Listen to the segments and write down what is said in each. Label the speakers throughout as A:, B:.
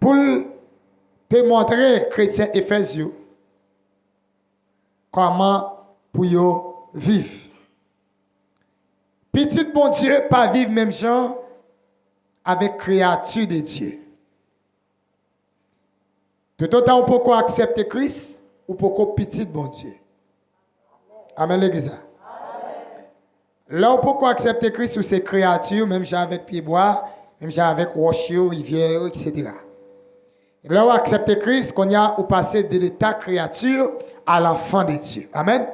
A: pour te montrer, chrétien Éphésiens, comment pour yo vivre. Petit bon Dieu, pas vivre même gens avec créature de Dieu. Tout autant on peut accepter Christ ou pour petit bon Dieu. Amen l'église. Là on peut accepter Christ ou ses créatures, même gens avec pied bois, même gens avec rocher, rivière, etc. Là on accepte Christ, qu'on y a ou passé de l'état créature à l'enfant de Dieu. Amen.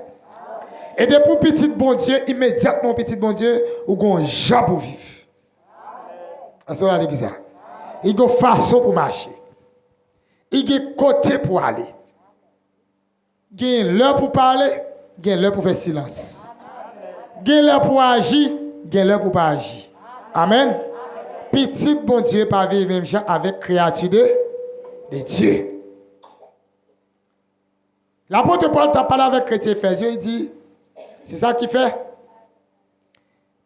A: Et depuis petit bon Dieu, immédiatement petit bon Dieu, ou gon gens pour vivre. C'est ça l'église. Il y a une façon pour marcher. Il y a un côté pour aller. Il y a l'heure pour parler, il y a l'heure pour faire silence. Il y a l'heure pour agir, il y a l'heure pour pas agir. Amen. Petit bon Dieu pas vivre même gens avec créature de Dieu. L'apôtre Paul t'a parlé avec chrétien Éphésiens, il dit, c'est ça qu'il fait.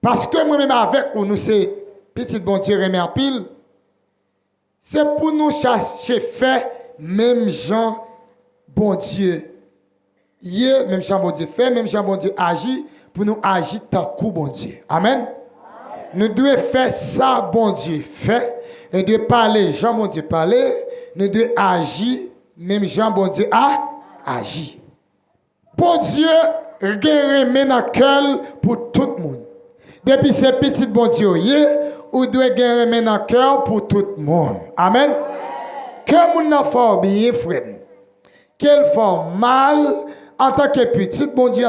A: Parce que moi-même avec nous, c'est petit bon Dieu remet en pile, c'est pour nous chercher faire même Jean bon Dieu. Même Jean bon Dieu fait, même Jean bon Dieu agit, pour nous agir tant que bon Dieu. Amen. Nous devons faire ça bon Dieu fait, et de parler, Jean bon Dieu parler, nous devons agir, même Jean bon Dieu a agi. Bon Dieu, remet dans le cœur pour tout le monde. Depuis ces petits bon Dieu, ou doit remet dans le cœur pour tout le monde. Amen. Que mon enfant bien, frère. Qu'elle fait mal, en tant que petit bon Dieu,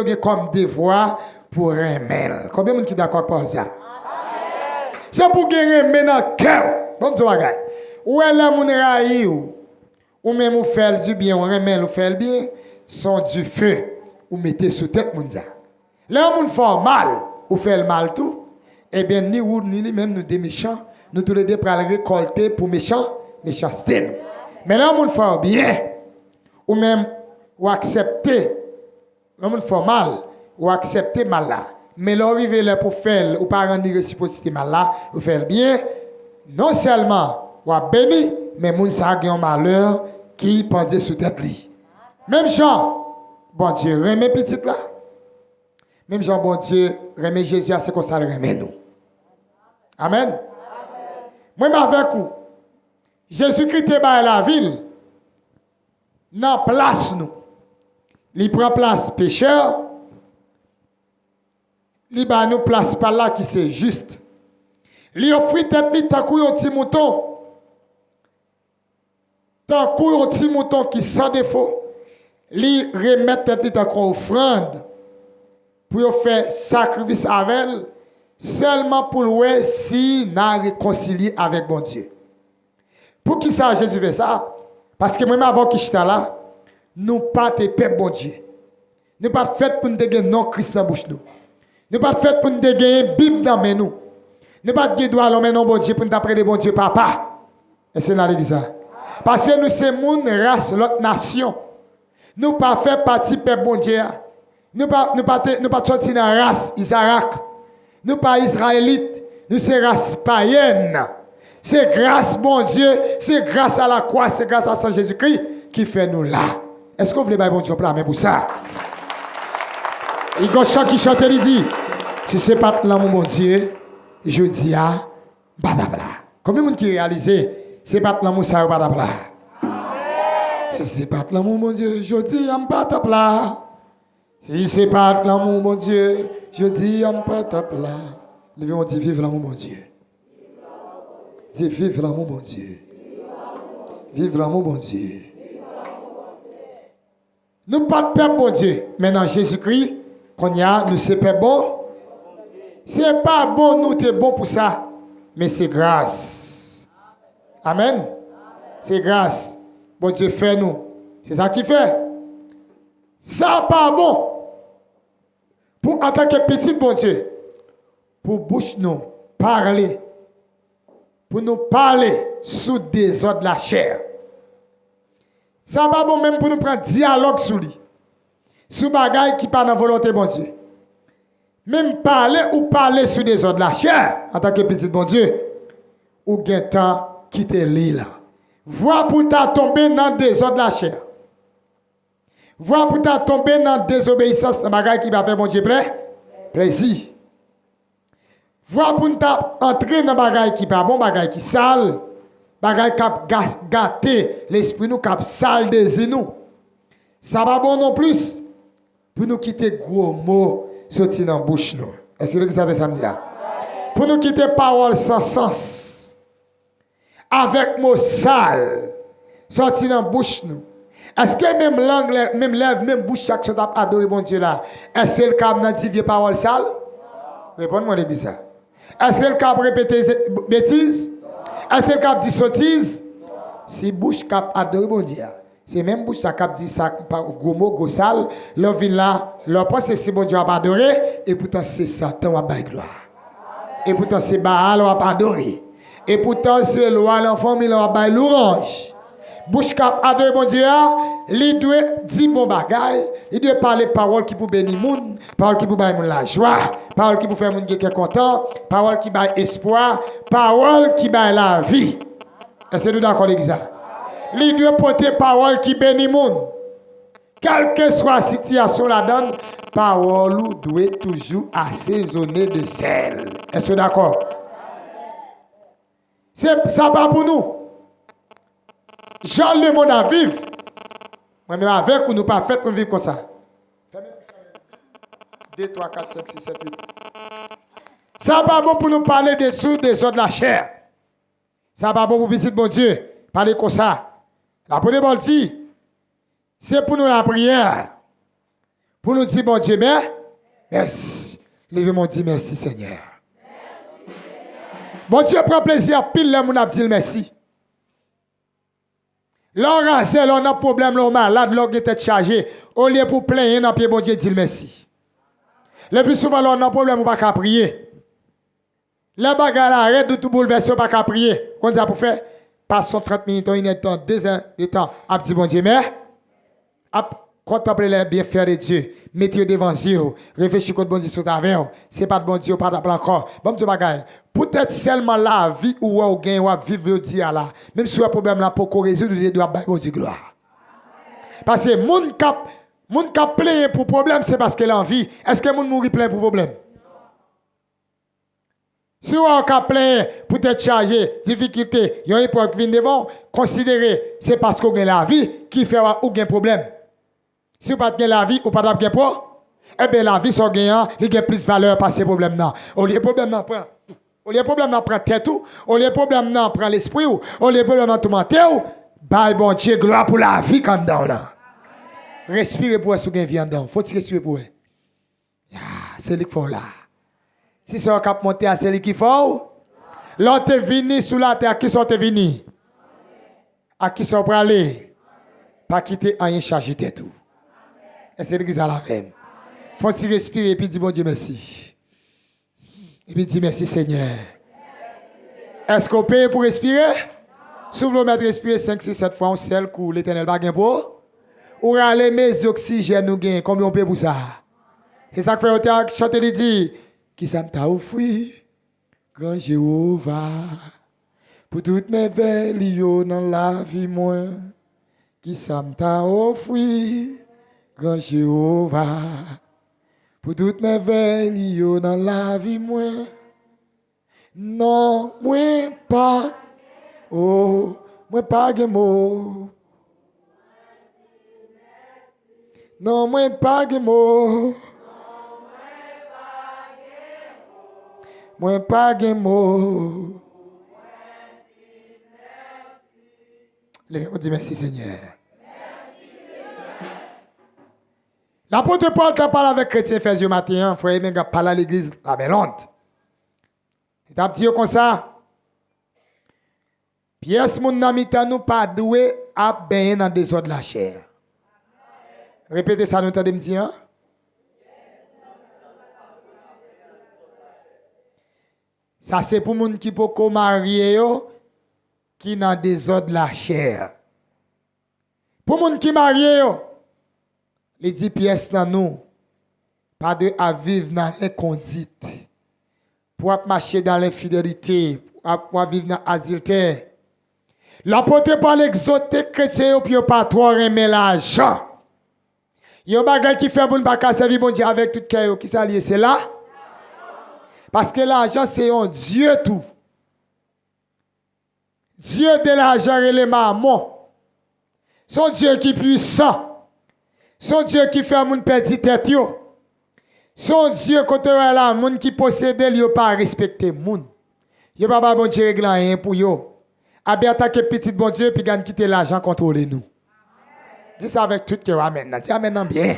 A: il y a comme devoir pour remettre. Combien de monde qui est d'accord pour ça? C'est pour gagner dans le cœur. Bon Dieu, regarde. Ou elle a mon raï ou même ou faire du bien, ou remet ou faire le bien, sont du feu, ou mettez sous tête mon ça. Là, on fait mal, ou fait le mal tout, eh bien, ni ou ni même nous des méchants, nous tous les deux pour aller récolter pour méchanceté. Mais là, on fait bien, ou même, ou accepter, là, on fait mal, ou accepter mal là. Mais là, arriver là pour faire, ou pas rendre réciprocité mal là, ou faire bien, non seulement, ou béni, mais moun sa a un malheur qui pendait sous tête li. Même Jean, bon Dieu, remet petit là. Même Jean, bon Dieu, remet Jésus, c'est comme ça, remet nous. Amen. Moi, avec vous, Jésus-Christ est dans la ville, dans place nous. Il prend place pécheur, il va nous place par là qui c'est juste. Il offre tête li tant un petit mouton. Tant un petit mouton qui sans défaut. Il remet tête li tant offrande pour faire sacrifice avec elle, seulement pour louer si n'a réconcilié avec bon Dieu. Pour qui ça Jésus fait ça? Parce que même avant qu'il soit là, nous pas te peuple bon Dieu. Nous pas fait pour nous gagner non Christ dans bouche nous. Nous pas fait pour nous gagner Bible dans main nous. Nous pas de droit l'homme non bon Dieu pour nous appeler bon Dieu papa. Et c'est dans l'église. Parce que nous c'est moun race l'autre nation. Nous pas fait partie peuple bon Dieu. Nous pas sorti dans la race Isaac. Nous pas israélites. Nous c'est race païenne. C'est grâce bon Dieu, c'est grâce à la croix, c'est grâce à Saint Jésus-Christ qui fait nous là. Est-ce que vous voulez bon Dieu pour la main pour ça? Il y a un chant qui chante, il dit, si c'est pas l'amour mon Dieu, je dis à badabla. Combien de monde qui réalise, c'est pas l'amour ça badabla? Si c'est pas l'amour mon Dieu, je dis à badabla. Si c'est pas l'amour mon Dieu, je dis à badabla. Levez-moi dit vive l'amour mon Dieu. Dis vive l'amour mon Dieu. Vive l'amour mon Dieu. Nous pas de peuple bon Dieu. Maintenant Jésus-Christ, qu'on y a, nous c'est pas bon. C'est pas bon, nous t'es bon pour ça. Mais c'est grâce. Amen. C'est grâce. Bon Dieu fait nous. C'est ça qu'il fait. Ça pas bon. Pour en tant que petit bon Dieu. Pour bouche nous parler. Pour nous parler sous des ordres de la chair. Ça pas bon même pour nous prendre dialogue sous lui. Sous bagaille qui pas dans volonté bon Dieu. Même parler ou parler sous des ordres de la chair en tant que petit bon Dieu. Ou gain temps quitter l'île. Vois pour ta tomber dans le désordre de la chair. Vois pour ta tomber dans la désobéissance de bagaille qui va faire mon Dieu plaisir. Vois pour ta entrer dans bagaille qui pas bon, bagaille qui sale, bagaille qui a gâté l'esprit nous, qui a sale des nous. Ça va bon non plus pour nous quitter gros mots sortis dans la bouche nous. Est-ce que ça fait samedi? Pour nous quitter parole sans sens. Avec mots sales sortis dans la bouche nous. Est-ce que même langue, même lèvres, même bouche, chaque chose à adorer mon Dieu là, est-ce que le cas n'a dit parole sale? Répondez-moi les ça. Est-ce que le cas répéter bêtises? Est-ce que le cas dit sottise? Si bouche cap adorer mon Dieu. C'est même bouche ça cap dit ça par gros mot gros sale, leur vin là, leur pense c'est bon Dieu à adorer et pourtant c'est Satan à bailler gloire. Et pourtant c'est Baal à adorer. Et pourtant c'est loi l'enfant mais à bailler louange. Bouche cap adorer bon Dieu, il doit dire bon bagay, il doit parler parole qui pour bénir moun, parole qui pour bailler moun la joie, parole qui pour faire moun qui est content, parole qui baille espoir, parole qui baille la vie. Est-ce que nous d'accord avec ça? Il doit porter parole qui bénit moun. Quelle que soit la situation là-dedans, parole doit toujours assaisonner de sel. Est-ce que d'accord? C'est ça pas pour nous. Jean le monde à vivre. Moi-même avec ou nous pas fait pour vivre comme ça. 2, 3, 4, 5, 6, 7, 8. Ça pas bon pour nous parler des sous des autres de la chair. Ça pas bon pour petit bon Dieu. Parler comme ça. La première dit, c'est pour nous la prière. Pour nous dire bon Dieu, merci. Levez-moi dire merci Seigneur. Bon Dieu prend plaisir pile là mon a dit merci. L'on rase, l'on a problème, l'on malade, l'on est tête chargée. Au lieu pour plaindre, dans pied bon Dieu dit merci. Le plus souvent, l'on a problème, on ne peut pas prier. Le bagage arrête de tout bouleverser, on ne peut pas prier. Qu'on ça pour faire? Passons 30 minutes, 1 heure de temps, 2 heures de temps. A dit bon Dieu, mais contemplez les bienfaits de Dieu. Mettez devant Dieu. Réfléchissez contre bon Dieu sur ta vie. Ce n'est pas de bon Dieu, pas d'appeler encore. Bon Dieu, bagage. Peut-être seulement la vie où on gagne, ou vivre le dia là. Même si le problème là pour résoudre, nous devons bon Dieu gloire. Parce que moun kap plein pour problème, c'est parce qu'elle a envie. Est-ce que moun mourit plein pour problème? Si on kap plein pour être chargé, difficulté, il y a une épreuve qui vient devant, considérez, c'est parce qu'on a la vie qui fait ou gain problème. Si vous n'avez pas la vie, ou pas de problème, eh bien la vie sans gagnant, il a plus de valeur par ces problèmes-là. Au lieu de problème, au lieu de problème, on prend tête, au lieu de problème, on prend l'esprit, au lieu de problème, on tombe tête, bye bon Dieu, gloire pour la vie quand on a. Respirez pour ce que vous avez dedans. Faut respirer pour eux. C'est lui qui faut là. Si c'est un cap monté à celui qui faut, l'autre est venu sous la terre, à qui sont venus? À qui sont pour aller? Pas quitter rien chargé de tout. Et c'est lui qui a la même. Faut respirer et puis dire bon Dieu merci. Et puis dire merci Seigneur. Est-ce qu'on paye pour respirer? Si vous voulez mettre respirer 5, 6, 7 fois, on sel que l'éternel va gagner pour. Ou aller mes oxygènes nous gagnent. Combien on paye pour ça? C'est ça que fait chanter et dire qui ça t'a offert, grand Jéhovah, pour toutes mes veilles dans la vie moi. Qui ça t'a offert, grand Jéhovah, pour toutes mes veilles dans la vie moi. Non, moi pas, oh, moi pas de mots. Non, moi pas de mots. Moi pas de mots. Levez-moi dit merci Seigneur. L'apôtre Paul qui parle avec les chrétiens Ephésiens matin, il faut aimer parler à l'église la bellante. Il a dit comme ça. Pièce mon ami nous pas doué à baigner dans des eaux de la chair. Répétez ça, nous t'entendez me dire. Hein? Ça c'est pour les gens qui peuvent marier, qui dans des eaux de la chair. Pour les gens qui marient, les 10 pièces dans nous, pas de à vivre dans l'inconduite, pour marcher dans l'infidélité, pour vivre dans l'adultère, L'apôtre Paul exhorte chrétien puis pas trop aimer l'argent. Il y a un bagage qui fait bon pas servir bon Dieu avec tout cœur qui s'allie c'est là. Parce que l'argent c'est un Dieu tout. Dieu de l'argent et les mammons. Son Dieu qui est puissant. Son Dieu qui fait moun perdre tête yo. Son Dieu côté là moun qui possède yo pas respecter moun. Yo pas bon Dieu régler rien pour yo. A bien attaquer petit bon Dieu puis gagne quitter l'argent contrôler nous. Dis ça avec tout cœur amen. Dis amen bien.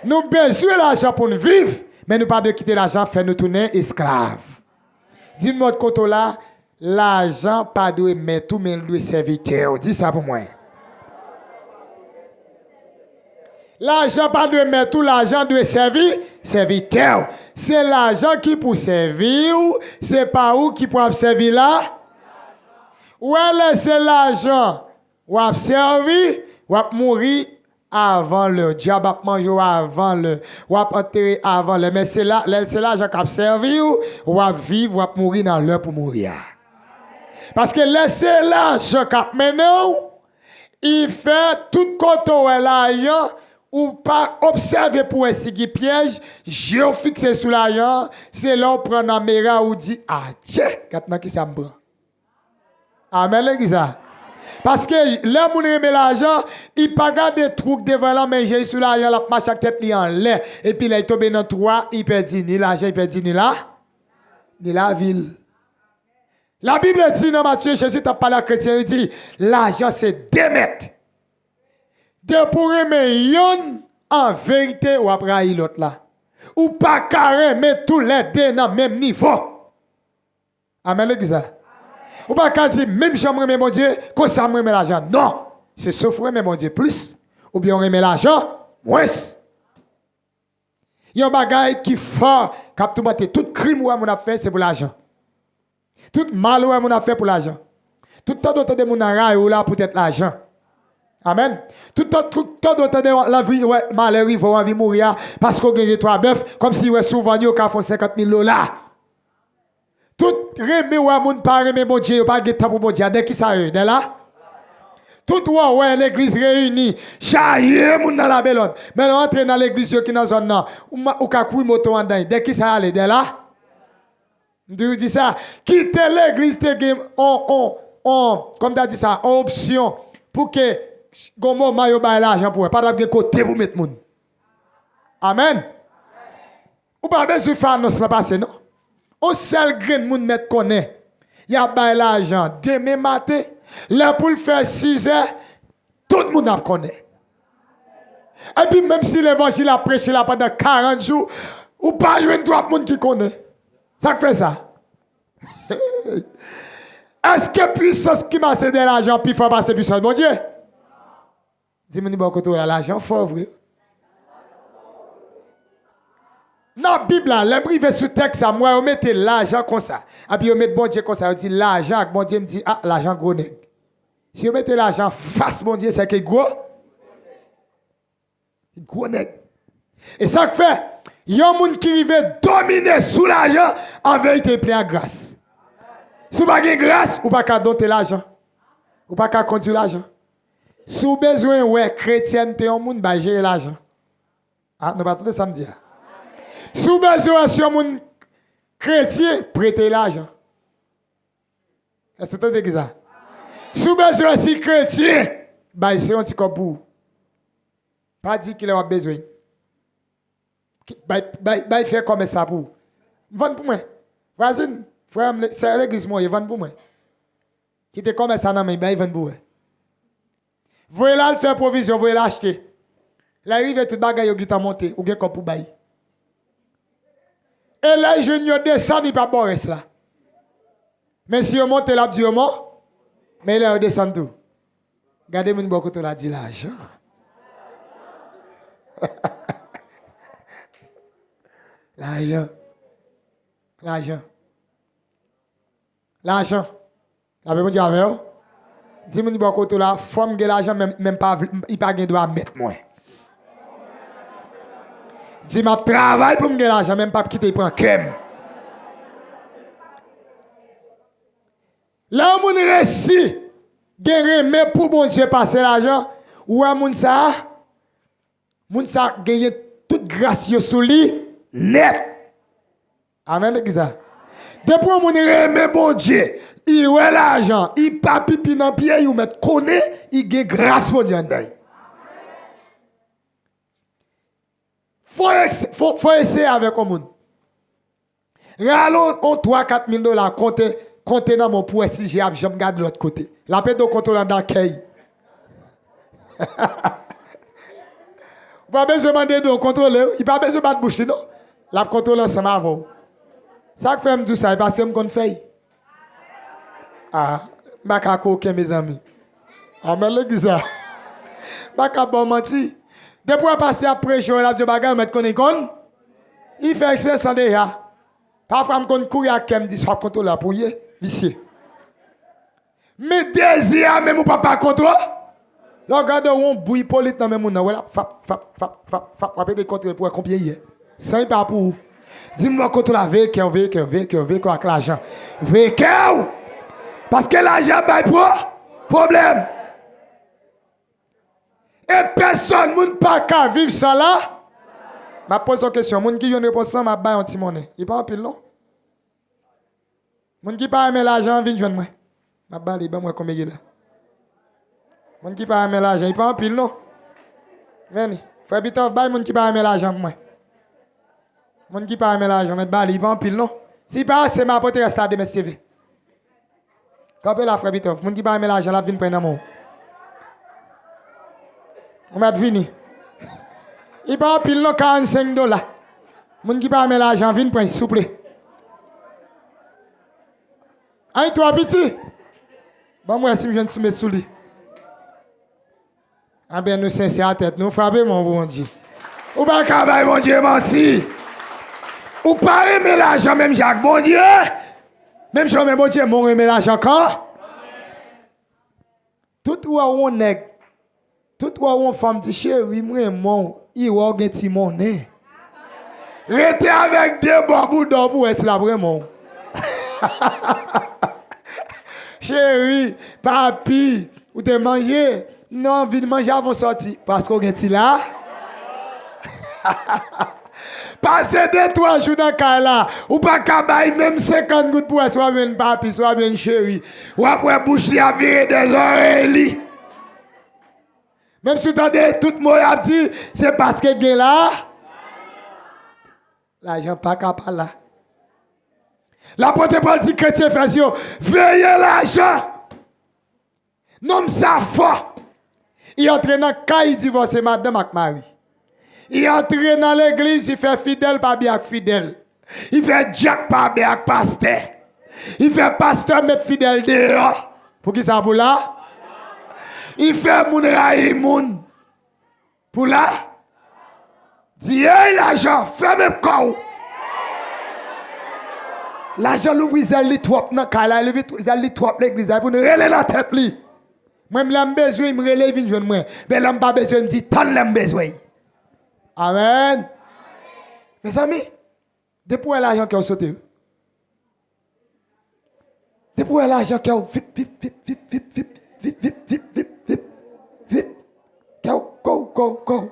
A: Nous besoin l'argent pour nous vivre, mais nous pas de quitter l'argent faire nous tourner esclaves. Dis-moi de côté là, l'argent pas doit mettre tout mais doit serviteur. Dis ça pour moi. L'argent pas doit mettre tout, l'argent doit servir serviteur. C'est l'argent qui pour servir, c'est pas où qui pour servir là. Ou laisser l'argent, ou a servi, ou a mourir avant le diable a mangé avant le, ou a enterré avant le, mais c'est l'argent qui a servi, ou a vivre, ou a mourir dans l'heure pour mourir. Parce que laisser l'argent qui a mené, il fait tout côté l'argent, ou pas observer pour essayer qui piège, j'ai fixé sous l'argent, c'est là où prend la caméra ou dit, ah tiens, maintenant qui ça me prend. Amen, l'église. Parce que l'homme qui remet l'argent, il pas garde des trucs devant la main, j'ai sous l'argent, la marche à tête en l'air. Et puis là, il tombe dans trois, il perdit ni l'argent, il perdit ni la ville. La Bible dit dans Matthieu, Jésus t'a parlé à chrétien, il dit, l'argent c'est démettre. De pour remettre yon, en vérité, ou après l'autre là. Ou pas carré, mais tous les deux dans le même niveau. Amen, l'église. Ou pas qu'à dire, même si je remets mon Dieu, quand ça me remet l'argent. Non, c'est sauf remet mon Dieu plus, ou bien on remet l'argent moins. Il y a un bagage qui fort, quand tout crime où on a fait, c'est pour l'argent. Tout mal où on a fait pour l'argent. Tout temps d'autre de mon arabe ou là pour être l'argent. Amen. Tout temps d'autre de la vie, malheur, il faut envie mourir parce qu'on gagne 3 bœufs, comme si on souvent il a fait 50 000 $. Tout remet ou moun pas remet mon Dieu, pas de temps pour mon Dieu. Dès qui ça de là? Tout ouais l'église réunie, chahier moun dans la bellone. Mais on entre dans l'église qui dans zone là, ou ka couille moto en dedans. Dès qui ça aller de là? Je dis ça, quitter l'église comme tu as dit ça, en option pour que gomo mayo ba l'argent pour pas de côté pour mettre moun. Amen. Ou pas besoin faire nous la passer non? Au seul grain de moun met connaît. Il y a bail l'argent demain matin, là pour le faire 6 heures, tout le monde a connaît. Et puis même si l'évangile a prêché là pendant 40 jours, ou pas jouer 3 monde qui connaît. Ça fait ça. Est-ce que puissance qui m'a cédé l'argent puis faut passer puissance mon Dieu? Dis-moi bon côté l'argent faut vrai. Dans la Bible, les brivés sous texte, moi, on mettait l'argent comme ça. Et puis on met bon Dieu comme ça, on dit l'argent, bon Dieu me dit, ah, l'argent gros nègre. Si on mettait l'argent face, bon Dieu, c'est que gros. Gros nègre. Et ça fait, il y a un monde qui arrive dominer sous l'argent, en vérité, plein de grâce. Si vous n'avez pas de grâce, vous n'avez pas donner l'argent. Vous n'avez pas conduire l'argent. Si vous avez besoin de chrétienté, on monde va gérer l'argent. Ah, nous partons de samedi. Si vous avez besoin de un chrétien, prêtez l'argent. Est-ce que vous avez ça? Si vous avez besoin de chrétien, c'est un petit peu pour. Pas dire qu'il a besoin. Il fait comme ça pour. Vendre pour moi. Voisine, frère, c'est l'église, moi, il vend pour moi. Qui te comme ça, non, mais il vend pour moi. Vous voyez là, il fait provision, vous voyez l'acheter. Là, il arrive tout bagaille, il a monté, ou bien comme pour bailler. Et là, les jeunes descendent, ils ne peuvent pas rester là. Mais si on monte là, mais là, ils descendent tout. Regardez-moi beaucoup de la dit l'argent. L'argent. L'argent. L'argent. La Bible dit avec vous. Dis-moi beaucoup de la forme de l'argent, même pas, il pas de droit à mettre moins. Dis ma travail pour me gagner l'argent, même pas quitter pour un crème. Là, on réussit, mais pour bon Dieu passer l'argent, ou à moun ça gagne toute grâce sur lui, net. Amen, c'est ça. Depuis on remet bon Dieu, il a l'argent, il pas pipi dans pied, il met connaît, il gagne grâce pour Dieu. Faut essayer avec le monde. Rallons on 3-4 000 dollars compter dans mon pouet si j'ai je me garde de l'autre côté. La paix de contrôle dans le caille. Pas besoin de demander de contrôler, il pas besoin de battre bouche non. La contrôle ensemble avant. Ça fait me dire ça parce que me fait. Ah, ma ka coquin mes amis. Amen l'église. Ma ka bon menti. Depuis passer après je la Dieu bagarre mettre connait kon. Il fait expérience là déjà. Parfois me kon courir à kem dit ça contrôle là pour y vicieux. Mais désir même ou papa contrôle. Regarde on bouille polite dans même on voilà fap après des contrôles pour combien hier. Ça pas pour. Dis-moi contrôle avec avec l'argent. Avec parce que l'argent pas problème. Et personne ne peut pas vivre sans là. Je pose une question. Les gens qui ont une réponse là, je vais un petit monnaie. Il pas en pile, non? Les gens qui pas aimer l'argent, viennent joindre moi. Je vais aller, moi combien il y a là. Les gens qui pas aimer l'argent, il pas en pile, non? Venez. Frère Bitov, les gens qui pas aimer l'argent, moi. Les gens qui pas aimer l'argent, je vais aller, il pas en pile, non? Si pas, c'est ma pote reste à demain TV. Quand la frère Bitov, les gens qui pas aimer l'argent, la viennent prendre un mot. On va venir. Il pas pile non 45 dollars. Moun qui pas mettre l'argent vinn prendre s'il vous plaît. Aïe toi petit. Bon moi si je viens de me sous lui. Ah ben nous sincère à tête, nous frapper mon bon Dieu. Ou pas cabaye mon Dieu menti. Ou pas aimer l'argent même Jacques bon Dieu. Même si bon Dieu mon aimer l'argent quand. Tout où on nèg. Tout où on femme dit chérie moi mon il va gagner ti monnaie. Restez avec deux babous d'or est là vraiment. Chérie, papi, ou te manger? Non, vite manger avant sortir parce qu'on est là. Passez 2-3 jours dans le là, ou pas cabaye même 50 gouttes pour soit bien papi, soit bien chérie. Ou après bouche li a viré des oreilles. Même si tu as tout le monde a dit, c'est parce que est là. L'argent pas capable là. L'apôtre Paul dit chrétien Ephésiens, veillez l'argent. Non, ça fort. Il entre dans le cas, il divorce madame avec mari. Il entre dans l'église, il fait fidèle, pas bien fidèle. Il fait Jack, pas bien pasteur. Il fait pasteur, mettre fidèle dehors. Pour qui ça pour là? Il fait moun raï moun. Pour là, dis l'argent, ferme le l'argent l'ouvre, ils li trop dans kala, ils li trop l'église pour nous relayer la tête li. Moi m'l'am besoin, me relève vinn joindre moi. Mais l'am pas besoin me dit tant l'am besoin. Amen. Mes amis, depuis l'argent qui a sauté. Depuis l'argent qui a vip. Go.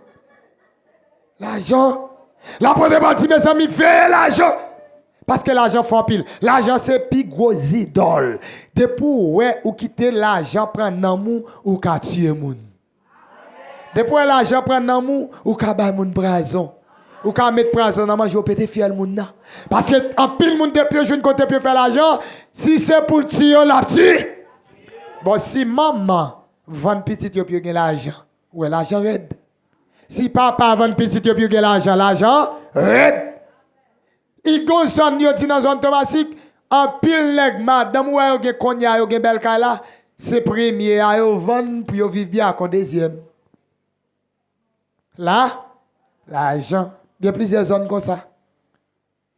A: L'argent. L'apôtre Paul dit, mes amis, veillez l'argent. Parce que l'argent fait pile. L'argent, c'est plus gros idole. Depuis ou quitter l'argent, prendre l'amour ou qu'à tuer moun. Depuis l'argent, prendre l'amour ou qu'à bailler moun prison. Ou qu'à mettre prison dans manger ou péter fiel moun. Parce que en pile moun depuis je ne compte plus faire l'argent. Si c'est pour tuer, la tue. Bon, si maman vend petit, yo puis l'argent. Ouais, l'argent red. Si papa vend petit, yo puis l'argent red. Il gonson yo dit dans zone Thomasique, en pile leg madame ou yo gen konya yo gen bel kala, c'est premier a yo vend pour yo vivre bien comme deuxième. Là, l'argent, il y a plusieurs zones comme ça.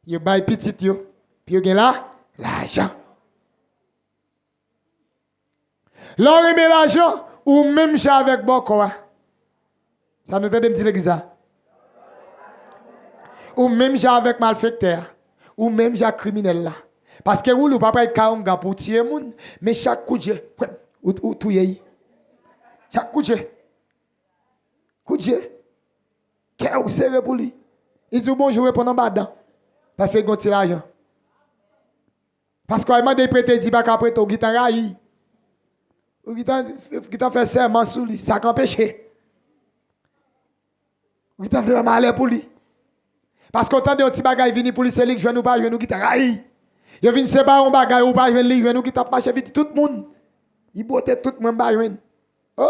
A: Yo bay petit yo, puis yo gen là l'argent. L'on remet l'argent ou même j'ai avec beaucoup. Ça nous aide de dire l'église. Ou même j'ai avec malfecteur, ou même j'ai criminel là. Parce que vous pas prendre kaonga pour tuer moun, mais chaque coup de Dieu, ou touyer. Chaque coup de Dieu. Coup de Dieu. Cœur serré pour lui. Il dit bonjour pendant badan. Parce qu'il a l'argent. Parce qu'il m'a prêté, il dit pas qu'après tout, il a raï. Il a fait serment sous lui, ça a péché. Il a fait mal pour lui. Parce qu'autant de petits bagages viennent pour lui, c'est lui qui joue nous pas, nous qui t'a raï. Il vient séparer un bagage ou pas, il nous qui t'a marché vite tout le monde. Il botte tout le monde. Oh!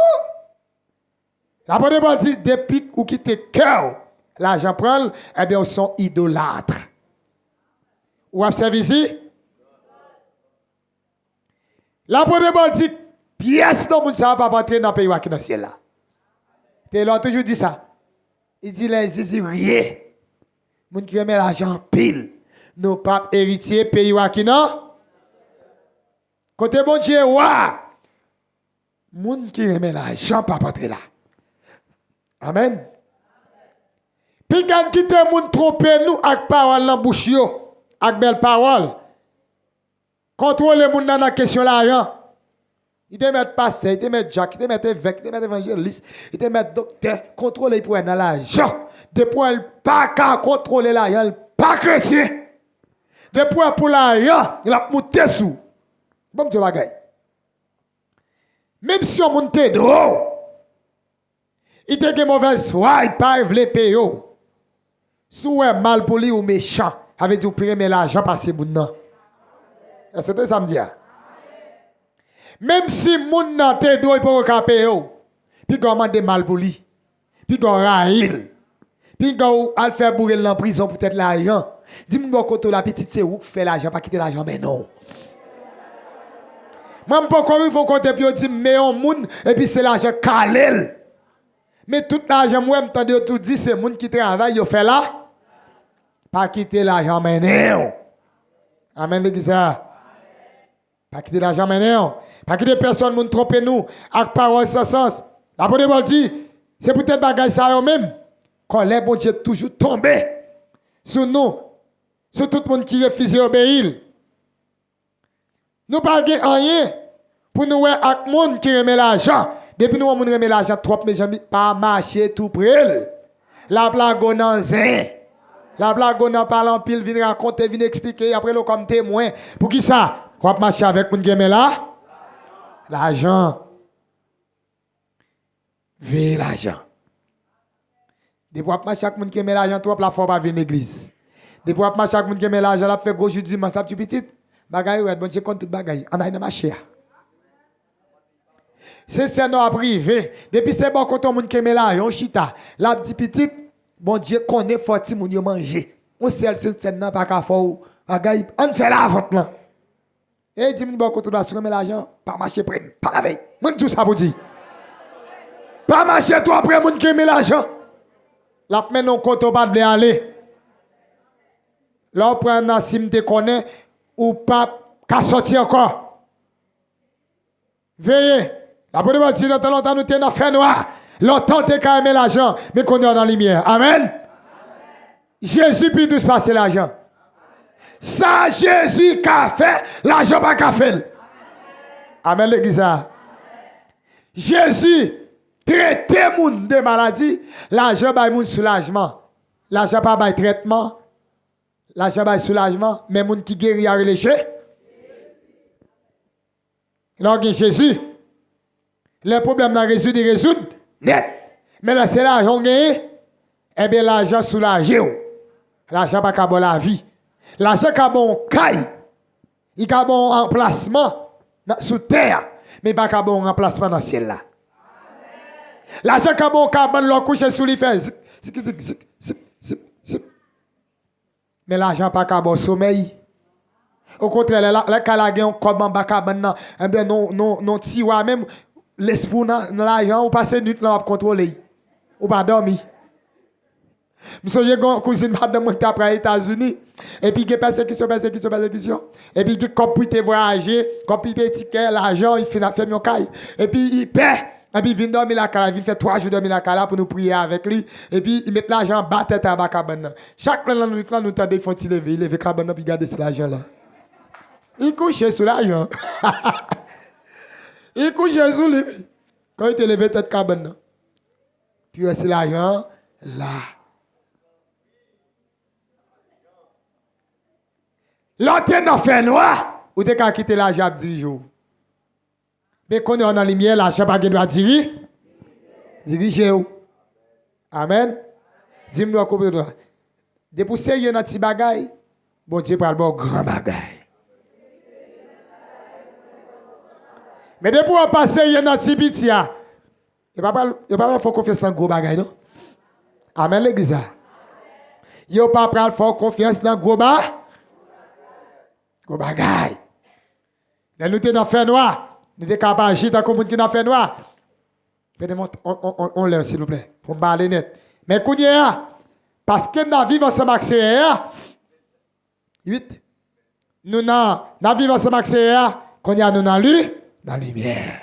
A: La bonne Paul dit, depuis que vous quittez cœur, l'argent prend, eh bien, ils sont idolâtres. Vous observez ici? La bonne Paul dit, pièce dans le monde, ça ne va pas entrer dans le pays qui est dans le ciel là. Et là, toujours dit ça. Il dit, les usuriers, les gens qui aiment l'argent pile, nos papes héritiers, pays qui non. Côté bon Dieu, ouais. Les gens qui aiment l'argent, ne va pas entrer là. Amen. Puis quand quitte moun tromper nous avec parole dans bouche yo, avec belle parole. Contrôler moun dans la question l'argent. Il te met pasteur, il te met Jack, il te met évêque, il te met évangéliste, il te met docteur, contrôler pour dans l'argent. Depuis elle pas qu'à contrôler l'argent, pas chrétien. Depuis pour l'argent, il a monté sous. Bon Dieu bagay. Même si on monte dehors, il te gen mauvaise foi, il pas vle payer. Si vous êtes mal pour lui ou méchant, avec du premier l'argent passer pour nous. Est-ce que ça me dit? Même si moun nan te do il pas payer, puis comment de mal pour lui, puis qu'on raïl, puis qu'on al faire bourrer en prison peut-être l'argent. Dis-moi quand la petite c'est où fait l'argent pas quitter l'argent mais non. Même pas comme il faut compter puis dire mais on moun et puis c'est l'argent calel. Mais tout l'argent, moi, je tout dit, c'est les gens qui travaillent, ils font là. Pas quitter l'argent maintenant. Amen, l'église. Pas quitter l'argent maintenant. Pas quitter personne, nous tromper nous, avec parole sans sens. La bonne Bible dit, c'est peut-être bagage ça eux-mêmes. Quand les bon Dieu toujours tombé sur nous, sur tout le monde qui refuse d'obéir. Nous ne pouvons pas rien pour nous voir avec le monde qui remet l'argent. Depuis nous, on remet l'argent trop, mais j'aime pas marcher tout près. La blague on en zin. La blague on en parle en pile, vient raconter, vient expliquer, après le comme témoin. Pour qui ça? Quoi marcher avec mon gamin là? L'argent. Veille l'argent. Depuis qu'on marche avec mon gamin l'argent, trop la fois pas venir l'église. Depuis qu'on marche avec mon gamin l'argent, la fait gros jeudi, ma la petite. Bagaille, ouais, bon Dieu compte tout bagaille. On a une marché. C'est non privé. Depuis c'est bon quand on moun keme la yon chita. La petite petite, bon Dieu connaît forti moun yo manger. On sel c'est nan pas ka fou. Bagay, on fait la vente là. Et dit moun bon quand on doit se remettre l'argent, pas marcher près, pas la veille. Moun tout ça pour dire. Pas marcher toi après moun keme l'argent. La men non quand on pas vle aller. Là on prend nan sim te connaît ou pas ka sorti encore. Veillez. La bonne Bible dit, longtemps nous sommes dans fait noir. Longtemps tu as aimé l'argent, mais qu'on est dans la lumière. Amen. Jésus peut nous passer l'argent. Ça, Jésus qu'a fait, l'argent pas qu'a fait. Amen, l'église. Jésus traite les gens de maladie, l'argent va un soulagement. L'argent pas un traitement. L'argent va un soulagement, mais les gens qui guérit à relâcher. Donc, Jésus. Les problèmes sont résoudre net. Mais là, c'est l'argent gagné. Eh bien, l'argent soulage. L'argent pas bon la vie. L'argent pas bon caille. Il a bon emplacement sous terre. Mais pas bon emplacement dans le ciel là. L'argent pas bon carbone l'on couche sous les fesses. Mais l'argent pas bon sommeil. Au contraire, la calagien comme en bas carbone. Eh bien, non, tiwa même. L'esprit dans l'argent, ou passe nuit là, on contrôler. Ou pas dormir. Monsieur, j'ai une cousine madame qui après les États-Unis. Et puis, il y a persécution. Et puis, il comme il voyager, comme il ticket, l'argent, il fait mon caille. Et puis, il paie. Et puis, il vient dormir la cala. Il fait 3 jours dormir la cala pour nous prier avec lui. Et puis, il met l'argent en bas tête à bas cabane. Chaque nuit, là, nous t'avons fait lever. Il lever cabane, puis garder cet argent là. Il couchait sous l'argent. Il couchait sous lui. Quand il te levait tête cabane. Puis c'est l'argent là. L'autre n'a fait noir. Ou t'es qu'à quitter l'argent 10 jours. Mais quand on est dans la lumière, l'argent pas doit diriger. Diriger où? Amen. Dis-moi comment toi. Depuis sérieux dans petit bagaille, bon Dieu parle bon grand bagaille. Mais depuis on passe sérieux dans petit petit, il pas faire confiance dans gros bagaille non. Amen l'église. Il pas faire confiance dans gros bagaille. Gros bagaille. Là nous t'es dans fait noir, nous t'es capable d'agir dans comme qui dans fait noir. On l'air s'il vous plaît pour me parler net. Mais kounya parce que nous vivons ensemble avec CR 8 nous vivons ensemble avec CR qu'on y a nous dans la lumière.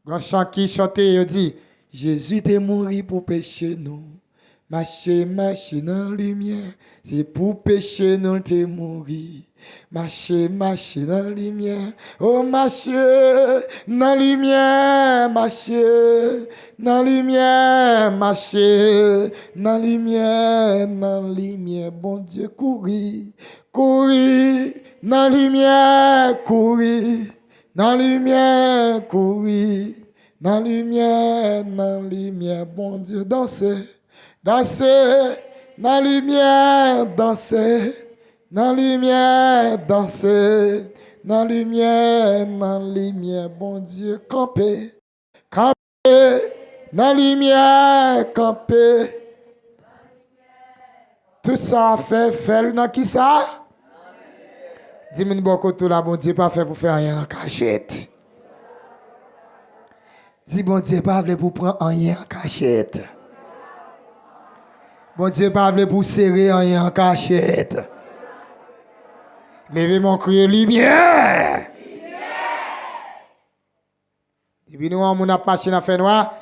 A: Grand chant qui chantait il dit Jésus est mort pour pécher nous. Marcher dans la lumière, c'est pour pécher nous t'es mort. Marcher dans la lumière, oh marcher dans la lumière, marcher dans la lumière, marcher dans la lumière, bon Dieu, courir dans la lumière, courir dans la lumière, courir dans la lumière, bon Dieu, danser dans la lumière, danser. Dans la lumière, danser, dans la lumière, bon Dieu, camper, dans la lumière, camper. Tout ça a fait dans qui ça? Dis-moi beaucoup tout là, bon Dieu, pas fait pour faire rien en cachette. Dis, bon Dieu, pas fait pour prendre rien en cachette. Bon Dieu, pas fait pour serrer rien en cachette. Levez mon cri, lumière! Et puis nous, on a marché dans le fait noir.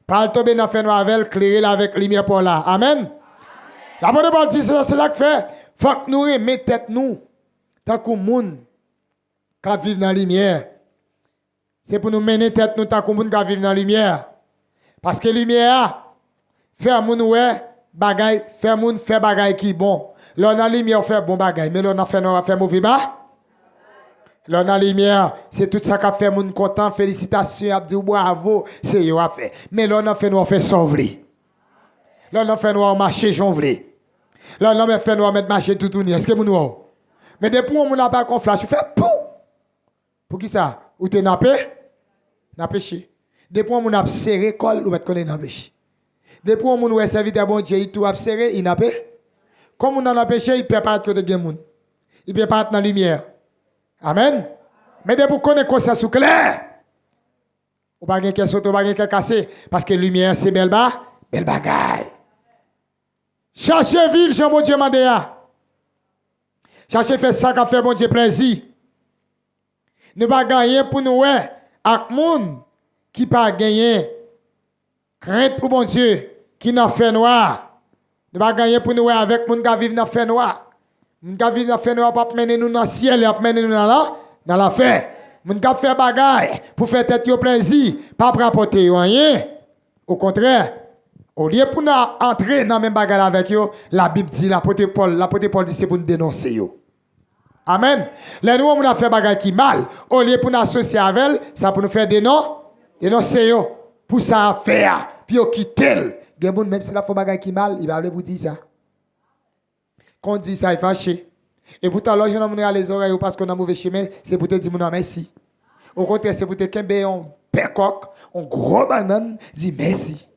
A: Pas le tomber dans le fait noir avec, clairer avec lumière pour là. Amen. La bonne parole dit, c'est là que fait. Faut que nous remettions tête nous. Tant que monde qui vit dans la lumière. C'est pour nous mener tête nous tant que monde qui vit dans la lumière. Parce que la lumière, fait moun ouais, bagay, fait moun fait bagay qui bon. Là, dans la lumière, on fait bon bagay, mais là, on fait mauvais bas. Là, dans la lumière, c'est tout ça qui fait mon content, félicitations, abdou, bravo, c'est yo a fait. Mais là, on fait sauver. Là, on marcher jonvler. Là, on mettre marcher tout tourner. Est-ce que vous nous mais depuis on n'a pas conflage, je fais pou. Pour qui ça? Ou t'es nappé? Nappé chi. Depuis on a serré col, ou mettre coller nappé chi. Depuis on a servi de bon Dieu, il tout a serré, il nappé. Comme on en a péché, il ne peut pas être côté de moun. Il ne peut pas être dans la lumière. Amen. Mais depuis qu'on est conscient sous clair, on ne peut pas sauter, on ne peut pas casser. Parce que la lumière, c'est belle bagaille. Cherchez vivre, Jean mon Dieu Mandéa. Cherchez faire ça qui fait mon Dieu plaisir. Ne pas gagner pour nous, avec moun qui pas gagner. Crainte pour mon Dieu, qui n'a fait noir. Ne pas gagner pour nous avec moun qui vivent dans le fait noir. Moun qui vivent dans le fait noir pas mener nous dans le ciel, et mener nous dans la fête. Moun qui fait bagaille pour faire tête yo plaisir, pas pour apporter rien. Au contraire, au lieu pour nous entrer dans même bagaille avec eux, la Bible dit, l'apôtre Paul dit c'est pour nous dénoncer yo. Amen. Les nous on a fait bagaille qui mal, au lieu pour nous associer avec elle, ça pour nous faire dénoncer yo. Pour ça faire, puis yo quitter. Même si la fait bagaille qui mal, il va vous dire ça. Quand on dit ça, il fâché. Et pourtant, là, je n'ai les oreilles parce qu'on a un mauvais chemin, c'est pour te dire merci. Au contraire, c'est pour te dire un pécoque, un gros banane, dit merci.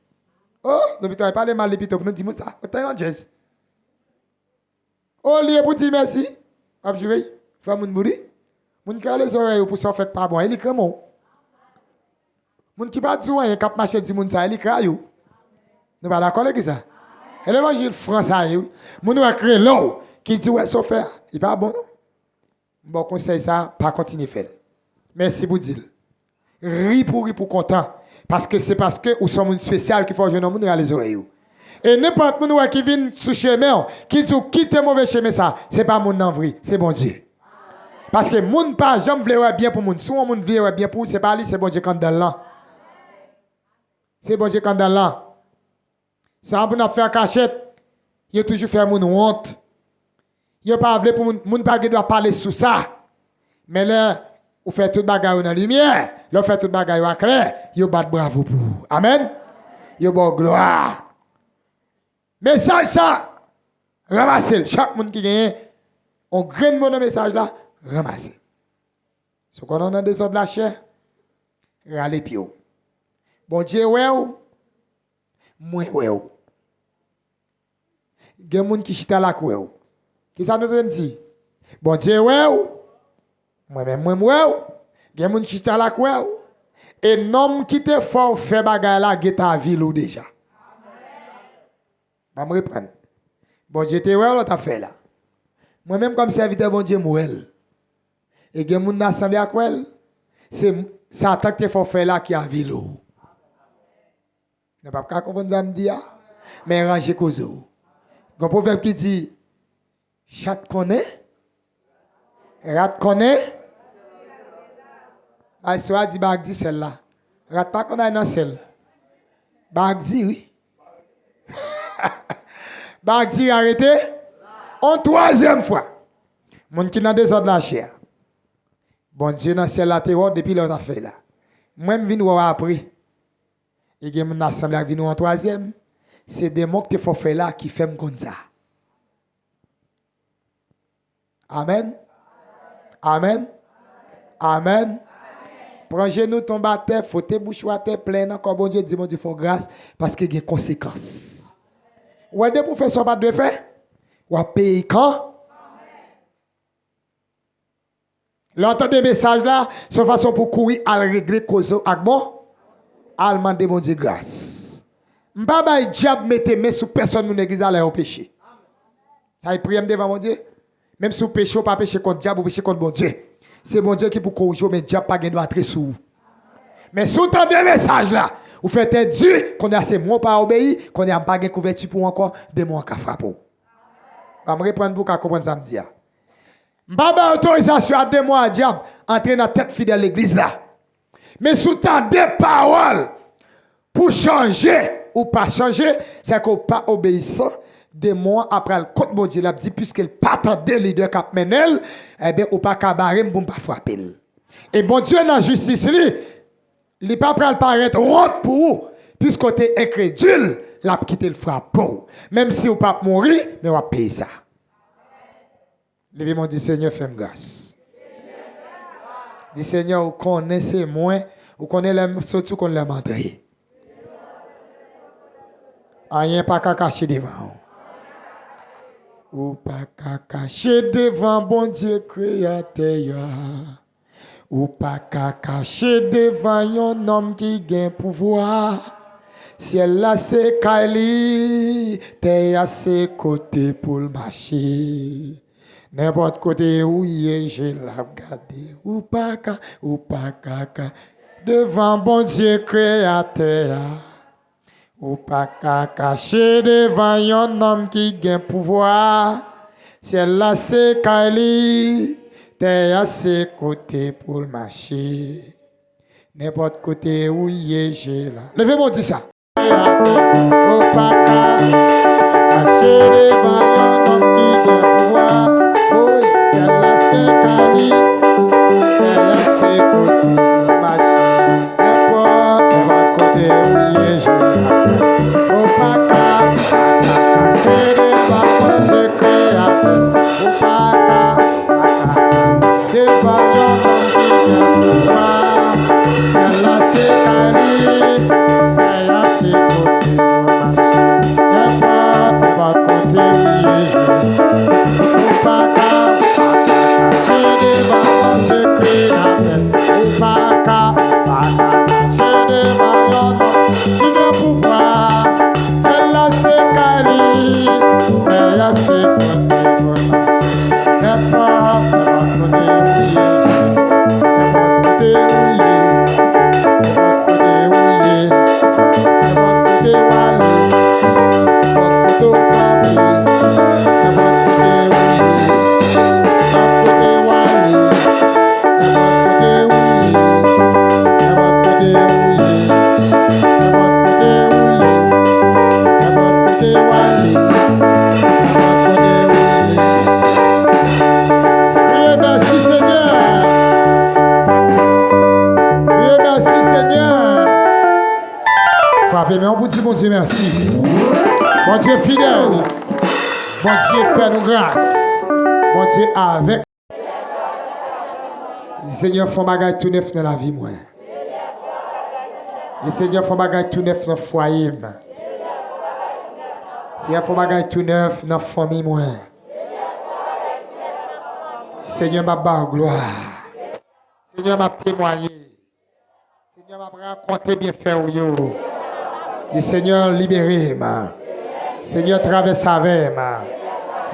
A: Oh, nous ne pas de mal de pito pour nous dire ça. Au lieu pour dire merci, abjuré, fais mon bouli. Mon qui a les oreilles pour s'en faire pas bon, il est comment? Mon qui pas dire rien, cap marché dit mon ça, il est crayou. Nous pas d'accord avec ça. Et l'évangile français, mon a créé l'eau qui dit ouais, ça faire, il pas bon non. Bon conseil ça, pas continuer faire. Merci pour dire. Ri pour content parce que c'est parce que nous sommes une spéciale qui faut jeune homme nous à les oreilles. Et n'importe qui qui vient sous chemin, qui dit quitte mauvais chemin ça, c'est pas mon envie, c'est bon Dieu. Parce que moun pas jamais vle bien pour moun. Si on moun vle bien pour c'est pas lui, c'est bon Dieu quand dans là. C'est bon Dieu quand dans là. Ça pour nous faire cachette. Il toujours faire moun honte. Il pas vle pour moun pas doit parler sous ça. Mais là ou fait toute bagaille dans lumière, là fait toute bagaille au clair, yo bat bravo pour. Amen. Yo bon gloire. Message ça ramassez chaque monde qui gagne on graine mon message là, ramassez. Ce qu'on a dans des ordres de la chair, râler pio. Bon Dieu ouais ou moi ouais ou. Gen moun qui chita la kwe ou. Qui ça nous dit? Bon Dieu ouais ou moi-même moi ouais ou. Gen moun qui chita la kwe ou. Et nom qui te fort fait bagay la geta ville ou déjà. Va me reprendre. Bon Dieu te ouais ou t'a fait là. Moi-même comme serviteur bon Dieu mouel. Et gen moun assemblée à quoi? C'est Satan qui te fort faire là qui a ville ou. Ne pas comprendre ça me dit mais ranger cause ou. Un proverbe qui dit chat connaît rat connaît ay soit dit bag dit celle-là rat pas connaît dans celle bag dit oui bag dit arrêtez en troisième fois mon qui dans désordre la chair bon Dieu dans celle là terror depuis l'autre affaire là moi me vinn après et gen mon assemblée vinn en troisième. C'est des mots que tu fais faire là qui fait comme ça. Amen. Amen. Amen. Prends genou tombe à terre, faut tes bouches à terre plein encore bon Dieu dit mon Dieu faut grâce parce qu'il y a des conséquences. Ou des pour faire ça pas de faire ou à payer quand l'entendre message là, c'est façon pour courir à régler cause avec bon à demander mon Dieu grâce. M'pa diable mette main sur personne dans l'église aller au péché. Ça y prier devant mon Dieu. Même si vous péchez ou pas pécher contre diable ou pécher contre bon Dieu. C'est bon Dieu qui pour corriger mais diable pas doit entrer sous. Mais sous tant de messages là, vous faites Dieu qu'on a assez moins pas obéi, qu'on a pas de couverture pour encore des mois qui frappent. Va me reprendre pour comprendre ça me dire. M'pa autorisation à 2 mois à diable entrer dans tête fidèle l'église là. Mais sous tant de paroles pour changer ou pas changer, c'est qu'on pas obéissant. Des mois après le côté bon Dieu l'a dit puisqu'il pas attendait leader cap menel, eh bien ou pas cabaret pour pas frapper. Et bon Dieu dans justice il pas prêt à paraître honte pour vous puisqu'on est incrédule, l'a quitté le frappe. Même si ou pas mourir, mais on va payer ça. Levez mon dit Seigneur fais-moi grâce. Dit Seigneur, vous connaissez moins, vous connaissez surtout qu'on l'a montré. Rien pas qu'à cacher devant. Ou pas qu'à cacher devant bon Dieu créateur. Ou pas qu'à cacher devant un homme qui gagne pouvoir. Ciel là c'est Kali, t'es à ses côtés pour le marcher. N'importe côté où il est, je l'ai regardé. Ou pas qu'à devant bon Dieu créateur. Ou pas qu'à cacher devant un homme qui gagne pouvoir. Ciel là c'est Kali, t'es à ses côtés pour le marcher. N'importe côté où il est, j'ai là. Levez-moi, dis ça. Ou pas qu'à cacher devant un homme qui gagne pouvoir. Oui, ciel là c'est Kali, t'es à ses côtés pour le marcher. N'importe côté où il est, j'ai là. Ou Frappez, mais on vous dit, bon Dieu, merci. Bon Dieu fidèle. Bon Dieu, fais-nous grâce. Bon Dieu, avec. Seigneur, fais bagaille tout neuf dans la vie, moi. Seigneur, fais bagaille tout neuf dans le foyer. Seigneur, fais bagaille tout neuf dans la famille, moi. Seigneur, ma barre gloire. Seigneur, m'a témoigné. Seigneur, m'a raconté bien fait ou yo. Et Seigneur, libérez-moi. Seigneur, traverse avec moi.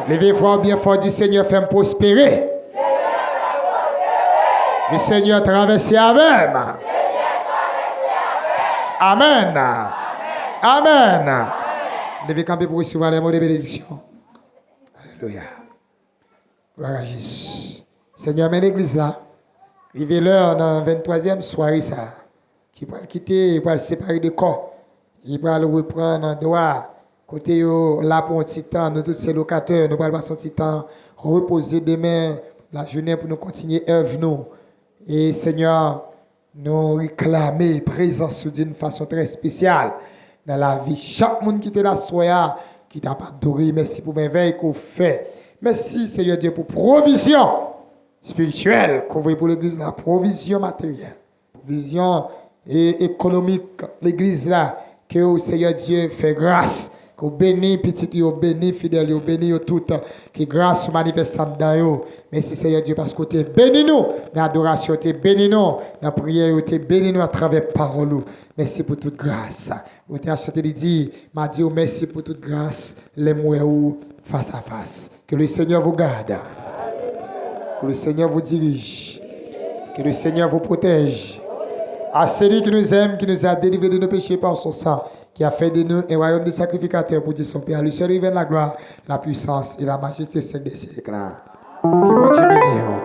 A: Levez-vous bien fort, dit Seigneur, fais-moi prospérer. Et Seigneur, traversez avec moi. Amen. Amen. Devez camper pour recevoir les mots de bénédiction. Alléluia. Gloire à Jésus. Seigneur, mets l'église là. Arrivez l'heure dans la 23e soirée, ça. Qui va le quitter, il va le séparer de corps. Il va le reprendre en droit. Côté là pour un petit temps, nous tous ces locataires, nous allons passer un petit temps, reposer demain, la journée pour nous continuer œuvre nous. Et Seigneur, nous réclamer présence d'une façon très spéciale dans la vie. Chaque monde qui était là, soya, qui t'a pas adoré, merci pour merveille qu'on fait. Merci Seigneur Dieu pour provision spirituelle qu'on veut pour l'église, la provision matérielle, provision économique, l'église là, que au Seigneur Dieu fait grâce. Que béni petit, yo béni fidèle, yo béni yo tout, que grâce se manifeste dans yo. Merci Seigneur Dieu parce que tu béni nous dans l'adoration, tu béni nous dans la prière, tu béni nous à travers parole. Merci pour toute grâce. Vous t'ai acheté de dire, m'a dit merci pour toute grâce, les mots face à face. Que le Seigneur vous garde. Que le Seigneur vous dirige. Que le Seigneur vous protège. À celui qui nous aime, qui nous a délivrés de nos péchés par son sang, qui a fait de nous un royaume de sacrificateurs pour dire son Père. Lui seul révèle la gloire, la puissance et la majesté des siècles. Que Dieu bénisse.